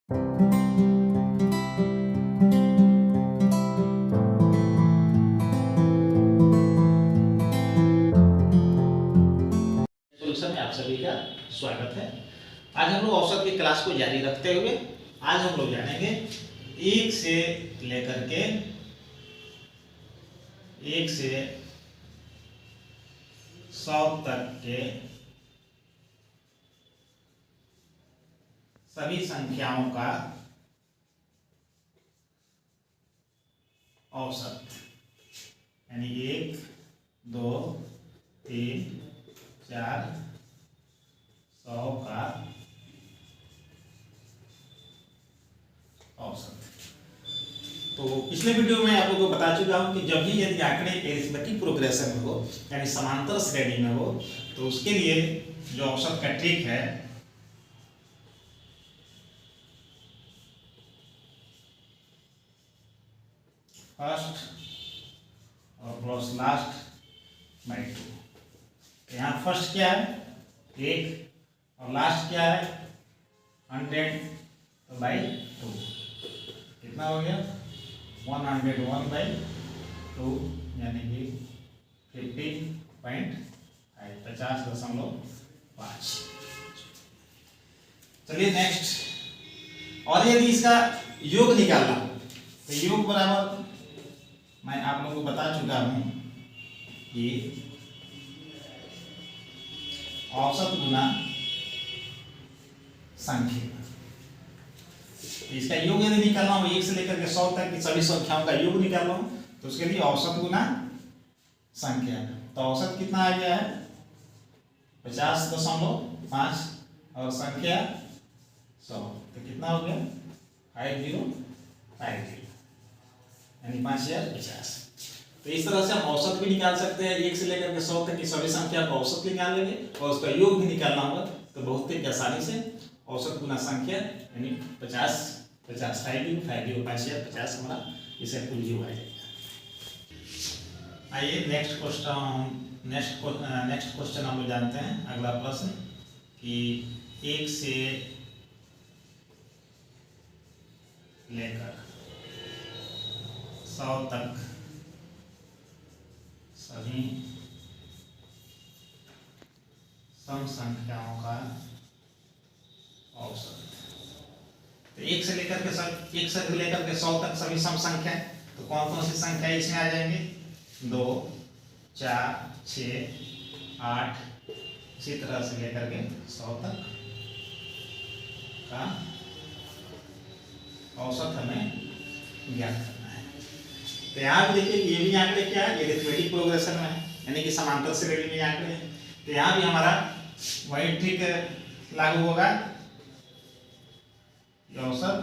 Solution में आप सभी का स्वागत है। आज हम लोग औसत की क्लास को जारी रखते हुए आज हम लोग जानेंगे एक से लेकर के 100 तक के सभी संख्याओं का औसत, यानी 1, 2, 3, 4, 100 का औसत। तो पिछले वीडियो में आप लोगों को बता चुका हूं कि जब भी यदि आंकड़े एरिथमेटिक प्रोग्रेशन में हो, यानी समांतर श्रेणी में हो, तो उसके लिए जो औसत का ट्रिक है फर्स्ट और प्लस लास्ट बाई 2। यहाँ फर्स्ट क्या है 1 और लास्ट क्या है 100, तो बाई 2 कितना हो गया 101 बाई 2, यानी कि 50.5। चलिए नेक्स्ट। और यदि इसका योग निकालना हो तो योग बराबर मैं आप लोगों को बता चुका हूं कि औसत गुना संख्या। इसका योग यदि निकालना हो 1 से लेकर के 100 तक की सभी संख्याओं का योग निकालना हो तो उसके लिए औसत गुना संख्या। तो औसत कितना आ गया है 50.5 और संख्या 100, तो कितना हो गया 5050, यानी 5050। तो इस तरह से हम औसत भी निकाल सकते हैं। 1 से लेकर के 100 तक की सभी संख्या का औसत निकाल लेंगे और उसका योग भी निकालना होगा तो बहुत ही आसानी से औसत गुना संख्या, यानी 50 50 50 हमारा इसे कुल योग आ जाएगा। आइए नेक्स्ट क्वेश्चन हम लोग जानते हैं। अगला प्रश्न कि 1 से लेकर 100 तक सभी सम संख्याओं का औसत। तो 1 से लेकर के 100 तक सभी सम संख्या, तो कौन कौन सी संख्या इसमें आ जाएंगे 2, 4, 6, 8, इसी तरह से लेकर के 100 तक का औसत हमें ज्ञात करना है। तो यहाँ भी देखिए ये भी आंकड़े क्या है एरिथमेटिक प्रोग्रेशन में है, यानी कि समांतर श्रेणी में आंकड़े हैं। तो यहाँ भी हमारा वही ट्रिक लागू होगा। औसत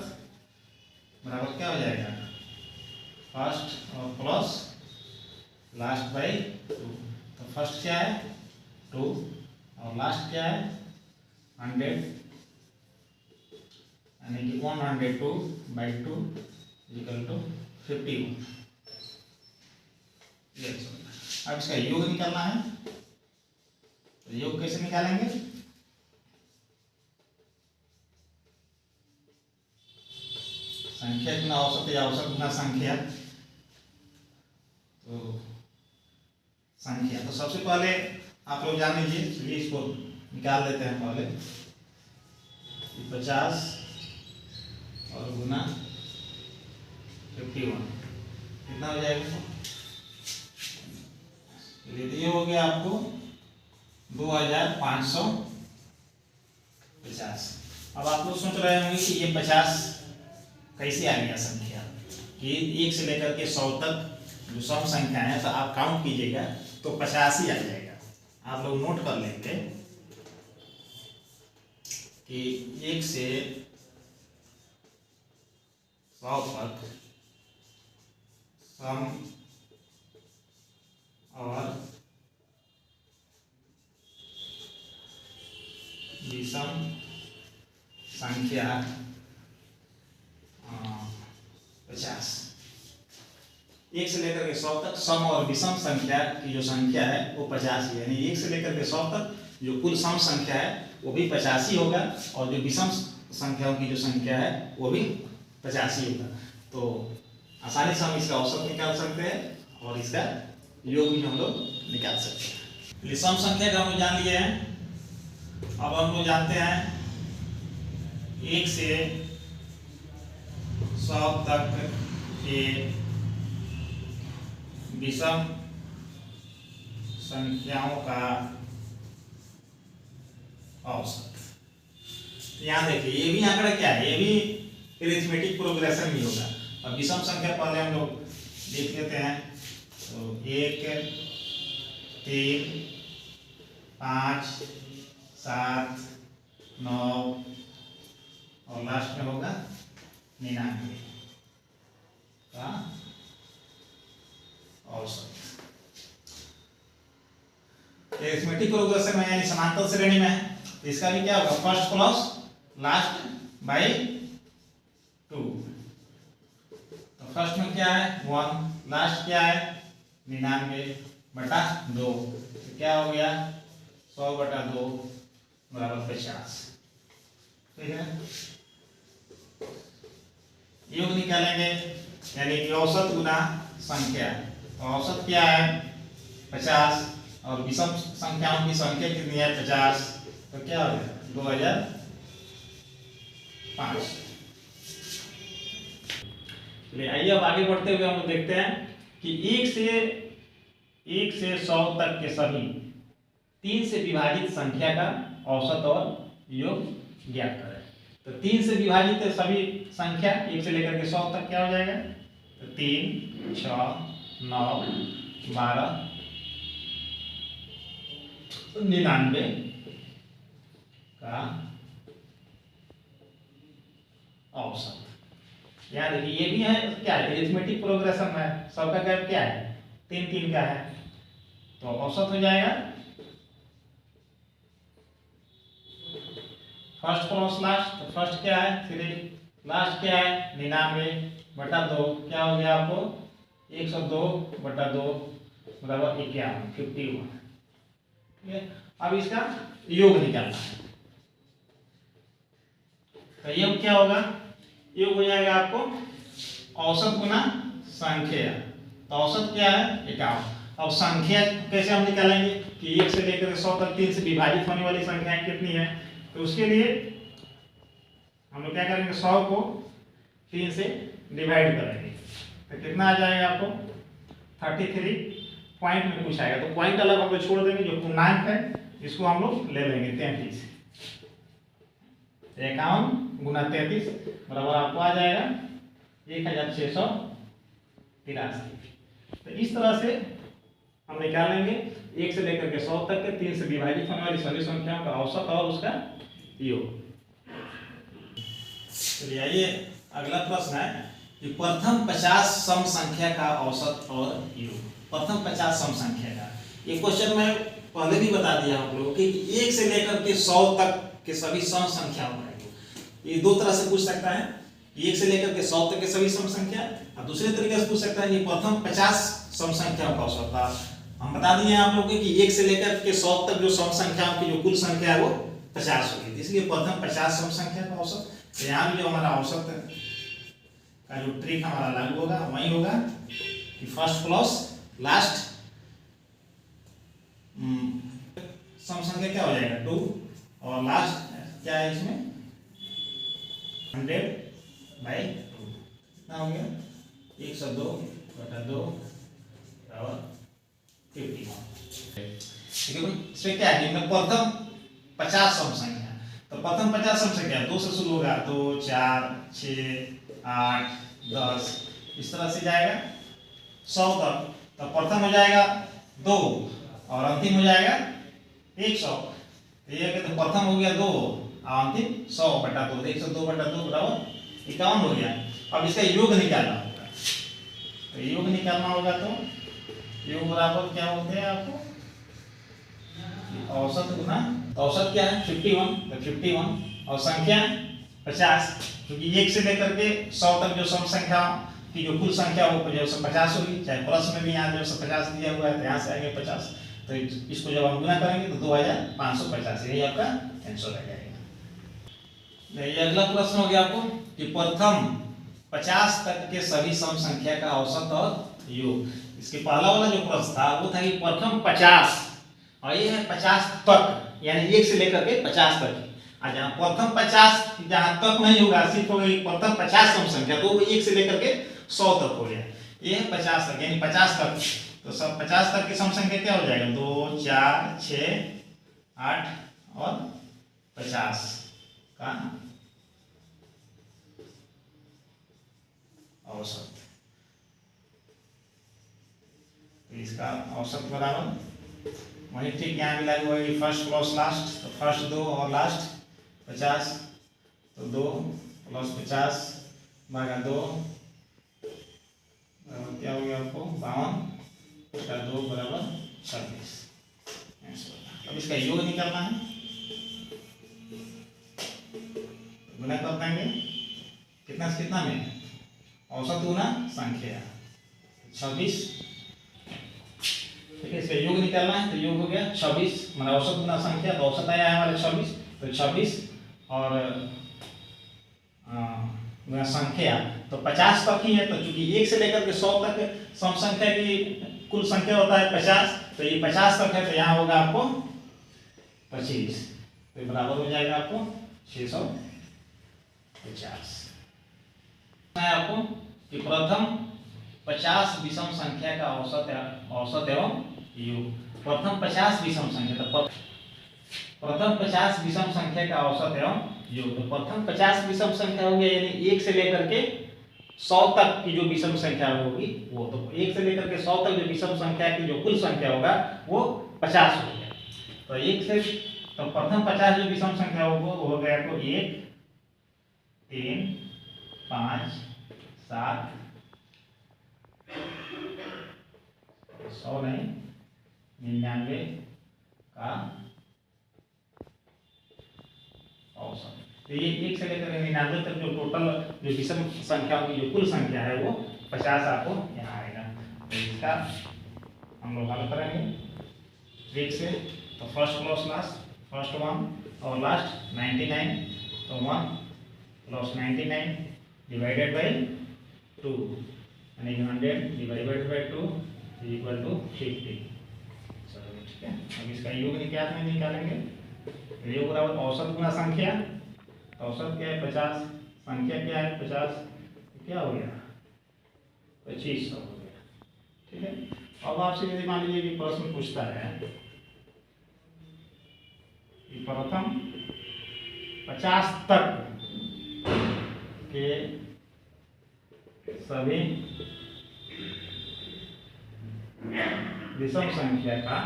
बराबर क्या हो जाएगा फर्स्ट और प्लस लास्ट बाई 2। तो फर्स्ट क्या है 2 और लास्ट क्या है 100, यानी कि 102 बाई 2 इक्वल टू 51। अब इसका योग निकालना है, तो योग कैसे निकालेंगे संख्या गुना औसत या औसत गुना संख्या। तो संख्या तो सबसे पहले आप लोग जान लीजिए, चलिए इसको निकाल लेते हैं। पहले 50 और गुना 51 कितना हो जाएगा, ये हो गया आपको 2550। अब आप लोग सोच रहे होंगे कि ये 50 कैसे आ गया संख्या, कि 1 से लेकर के 100 तक जो सम संख्या है, तो आप काउंट कीजिएगा तो 50 ही आ जाएगा। आप लोग नोट कर लेंगे कि 1 से 100 तक सम और विषम संख्या 50। 1 से लेकर के 100 तक सम और विषम संख्या की जो संख्या है वो 50 ही, यानी 1 से लेकर के 100 तक जो कुल सम संख्या है वो भी 50 ही होगा और जो विषम संख्याओं की जो संख्या है वो भी 85 होगा। तो आसानी से हम इसका औसत निकाल सकते हैं और इसका योग भी हम लोग निकाल सकते हैं। चलिए सम संख्या का हम लोग जान लिए हैं। अब हम लोग जानते हैं 1 से 100 तक के विषम संख्याओं का औसत। यहाँ देखिए ये भी आंकड़ा क्या है, ये भी अरिथमेटिक प्रोग्रेशन ही होगा। अब विषम संख्या पहले हम लोग लिख लेते हैं। तो 1 3 5 7 9 और लास्ट में होगा 99 का औसत। अरिथमेटिक प्रोग्रेशन में यानी समांतर श्रेणी में है, तो इसका भी क्या होगा, फर्स्ट प्लस लास्ट बाई 2। तो फर्स्ट में क्या है 1, लास्ट क्या है 99/2। तो क्या हो गया 100/2 बराबर 50। ठीक है, योग निकालेंगे यानी कि औसत गुना संख्या। तो औसत क्या है 50 और विषम संख्याओं की संख्या कितनी है 50। तो क्या हो गया 2005। चलिए आइए अब आगे बढ़ते हुए हम लोग देखते हैं कि 1 से 100 तक के सभी 3 से विभाजित संख्या का औसत और योग ज्ञात करें। तो 3 से विभाजित सभी संख्या 1 से लेकर के 100 तक क्या हो जाएगा, तो 3 6 9 12 99 का औसत। यहाँ देखिए ये भी है क्या है अरिथमेटिक प्रोग्रेशन में, सबका गैप क्या है 3 3 का है। तो औसत हो जाएगा फर्स्ट प्लस लास्ट। तो फर्स्ट क्या है 3, लास्ट क्या है 99/2। क्या हो गया आपको 102/2 बराबर 51 51। ठीक है, अब इसका योग निकालना है। तो योग क्या होगा, योग हो जाएगा आपको औसत गुना संख्या। तो औसत क्या है 51। अब संख्या कैसे हम निकालेंगे कि 1 से लेकर 100 तक 3 से विभाजित होने वाली संख्याएं कितनी है। तो उसके लिए हम लोग क्या करेंगे 100 को 3 से डिवाइड करेंगे। तो कितना आ जाएगा आपको 33 पॉइंट में कुछ आएगा। तो पॉइंट अलग हम लोग छोड़ देंगे, जो पूर्णांक है इसको हम लोग ले लेंगे 33। 51 गुना 33 बराबर आपको आ जाएगा 1683। तो इस तरह से हम निकालेंगे 1 से लेकर के 100 तक के 3 से विभाजित होने वाली सभी संख्याओं का औसत और उसका योग। चलिए आइए अगला प्रश्न है कि प्रथम 50 सम संख्या का औसत और योग। प्रथम 50 सम संख्या का ये क्वेश्चन मैं पहले भी बता दिया आप लोगों को कि 1 से लेकर के 100 तक के सभी सम संख्याओं का योग। ये दो तरह से पूछ सकता है, 1 से लेकर के 100 तक के सभी सम संख्या, और दूसरे तरीके से पूछ सकता है कि प्रथम 50 सम संख्याओं का औसत। हम बता दिए आप लोगों को कि 1 से लेकर के 100 तक जो सम संख्याओं की जो कुल संख्या है वो 50 होगी, इसलिए प्रथम 50 सम संख्या का औसत। तो यहाँ भी जो हमारा औसत का जो ट्रिक हमारा लागू होगा वही होगा कि फर्स्ट प्लस लास्ट सम संख्या क्या हो जाएगा 2 और लास्ट क्या है इसमें 100/2। कितना हो गया 102/2 और 51। ठीक है भाई, इसमें क्या है कि प्रथम 50 सम संख्या। तो प्रथम 50 सम संख्या 2 से शुरू होगा, 2 4 6 8 10 इस तरह से जाएगा 100 तक। तो प्रथम हो जाएगा 2 और अंतिम हो जाएगा 100। ये तो प्रथम हो गया 2 और अंतिम 100/2। 102/2 बराबर 51 हो गया। अब इसका योग निकालना होगा। तो योग निकालना होगा तो योग बराबर क्या होते हैं आपको औसत गुना, औसत क्या है 51। तो 51 और संख्या 50, क्योंकि 1 से लेकर के 100 तक जो सम संख्या की जो कुल संख्या वो जो 50 होगी। चाहे प्लस में भी यहाँ जो 50 दिया हुआ है तो यहाँ से आएंगे 50। तो इसको जब हम गुना करेंगे तो 2550, यही आपका आंसर आ जाएगा। ये अगला प्रश्न हो गया आपको कि प्रथम 50 तक के सभी सम संख्या का औसत और योग। इसके पहला वाला जो प्रश्न था वो था कि प्रथम 50 और ये है 50 तक, यानी 1 से लेकर के 50 तक। और जहाँ प्रथम 50 जहाँ तक नहीं होगा, सिर्फ हो गई प्रथम 50 सम संख्या, तो वो 1 से लेकर के 100 तक हो गया। ये है 50 तक, यानी 50 तक। तो सब 50 तक की सम संख्या क्या हो जाएगा? 2, 4, 6, 8 और 50 का औसत। तो इसका औसत बराबर वही ठीक यहाँ भी लागू होगी, फर्स्ट प्लस लास्ट। तो फर्स्ट 2 और लास्ट 50, तो 2 + 50 भागा 2 क्या हो गया आपको? 52 उसका 2 बराबर 26। अब इसका योग निकालना है, गुना कर देंगे कितना से कितना में? औसत गुना संख्या 26। ठीक है, इसका योग निकालना है, तो योग हो गया 26, मतलब औसत गुना संख्या। तो औसत आया है हमारे 26, तो 26 और गुना संख्या तो 50 तक ही है। तो चूंकि 1 से लेकर के 100 तक सम संख्या की कुल संख्या होता है 50, तो ये 50 तक है, तो यहाँ होगा आपको 25, तो बराबर हो जाएगा आपको 650। आपको कि प्रथम 50 विषम संख्या का औसत एवं योग। प्रथम 50 विषम संख्या, तो प्रथम 50 विषम संख्या का औसत एवं योग। तो प्रथम 50 विषम संख्या हो गया, यानी 1 से लेकर के 100 तक की जो विषम संख्या होगी वो। तो 1 से लेकर के 100 तक जो विषम संख्या की जो कुल संख्या होगा वो 50 हो गया। तो 1 से तो प्रथम 50 जो विषम संख्या होगा वो हो गया आपको 1, 3, 5, 7, 100 नहीं 99 का औसत। तो ये 1 से लेकर 99 तक जो टोटल जो विषम संख्या की जो कुल संख्या है वो 50 आपको यहाँ आएगा। तो इसका हम लोग हल करेंगे 1 से, तो फर्स्ट प्लस लास्ट, फर्स्ट 1 और लास्ट 99, तो 1 + 99 डिवाइडेड बाई 2, यानी 100 डिवाइडेड बाई 2 = 50। चलो ठीक है, अब इसका योग निकालेंगे। योग बराबर औसत गुना संख्या। औसत क्या है? 50, संख्या क्या है? 50, क्या हो गया? 2500 हो गया। ठीक है, अब आपसे यदि मान लीजिए कि प्रश्न पूछता है कि प्रथम 50 तक के सभी विषम संख्या का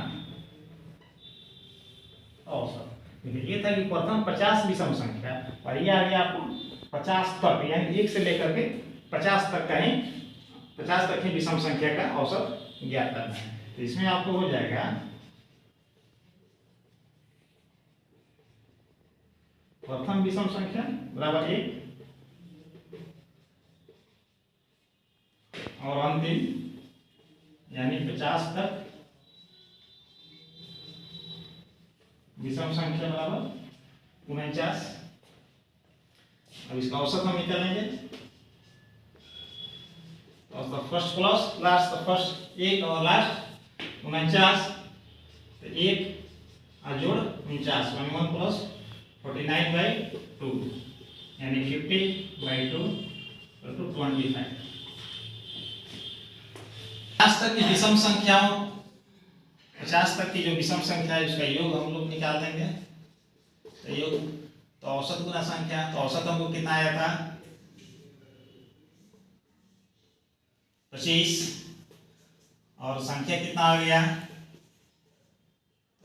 औसत। ये था कि प्रथम 50 विषम संख्या, और ये आ गया आपको 50 तक, यानी 1 से लेकर के 50 तक का ही 50 तक ही विषम संख्या का औसत ज्ञात करना है। तो इसमें आपको हो जाएगा प्रथम विषम संख्या बराबर 1 और अंतिम यानी 50 तक विषम संख्या बराबर 49। अब इसका औसत हम निकालेंगे। तो फर्स्ट प्लस लास्ट, तो फर्स्ट 1 और लास्ट 49, तो 1 और जोड़ 49, 1 + 49/2, यानी 50/2 = 25। 50 तक की विषम संख्याओं 50 तक की जो विषम संख्या है उसका योग हम लोग निकाल देंगे। तो योग तो औसत गुना संख्या, तो औसत हमको कितना आया था? 25, और संख्या कितना आ गया?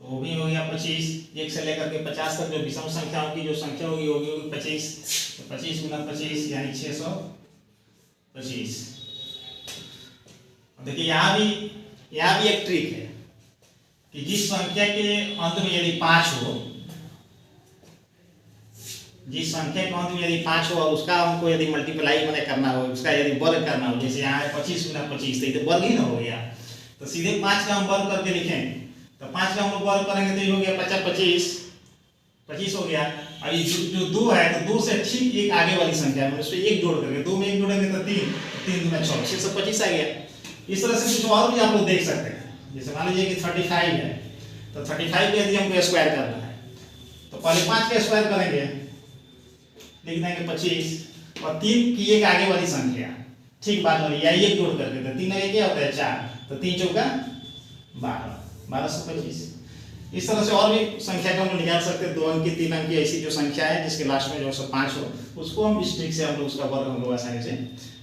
तो वो भी हो गया 25। 1 से लेकर के 50 तक जो विषम संख्याओं की जो संख्या होगी 25। तो 25 × 25 यानी 625। देखिए यहाँ भी एक ट्रिक है कि जिस संख्या के अंत में यदि 5 हो, जिस संख्या के अंत में यदि 5 हो और उसका हमको यदि मल्टीप्लाई मैंने करना हो, उसका यदि वर्ग करना हो, जैसे यहाँ है 25 × 25, तो ये वर्ग ही ना हो गया। तो सीधे 5 का हम वर्ग करके लिखें, तो 5 का हम लोग वर्ग करेंगे तो ये हो गया 25 हो गया। और ये जो 2 है तो 2 से ठीक एक आगे वाली संख्या है, उसमें 1 जोड़ करके 2 में 1 जोड़ेंगे तो 3, 3 दूना 6, 625 आ गया। इस तरह से कुछ और भी आप लोग देख सकते हैं। जैसे मान लीजिए कि 35 है, तो 35 के यदि हमको स्क्वायर करना है तो पहले 5 का स्क्वायर करेंगे, लिख देंगे 25, और 3 की एक आगे वाली संख्या ठीक बाद वाली या 1 जोड़ करके, तो 3 क्या होता है 4, तो 3 चौका 12, 1225। इस तरह से और भी संख्या का हम निकाल सकते हैं, 2 अंक की 3 अंक की ऐसी जो संख्या है जिसके लास्ट में जो है 5 हो, उसको हम इस ट्रिक से हम लोग उसका वर्ग हम लोग आसानी से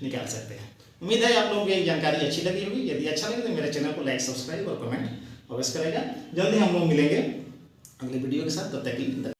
निकाल सकते हैं। उम्मीद है आप लोगों को ये जानकारी अच्छी लगी होगी। यदि अच्छा लगे तो मेरे चैनल को लाइक, सब्सक्राइब और कमेंट अवश्य करेगा। जल्दी हम लोग मिलेंगे अगले वीडियो के साथ, तब तक के लिए।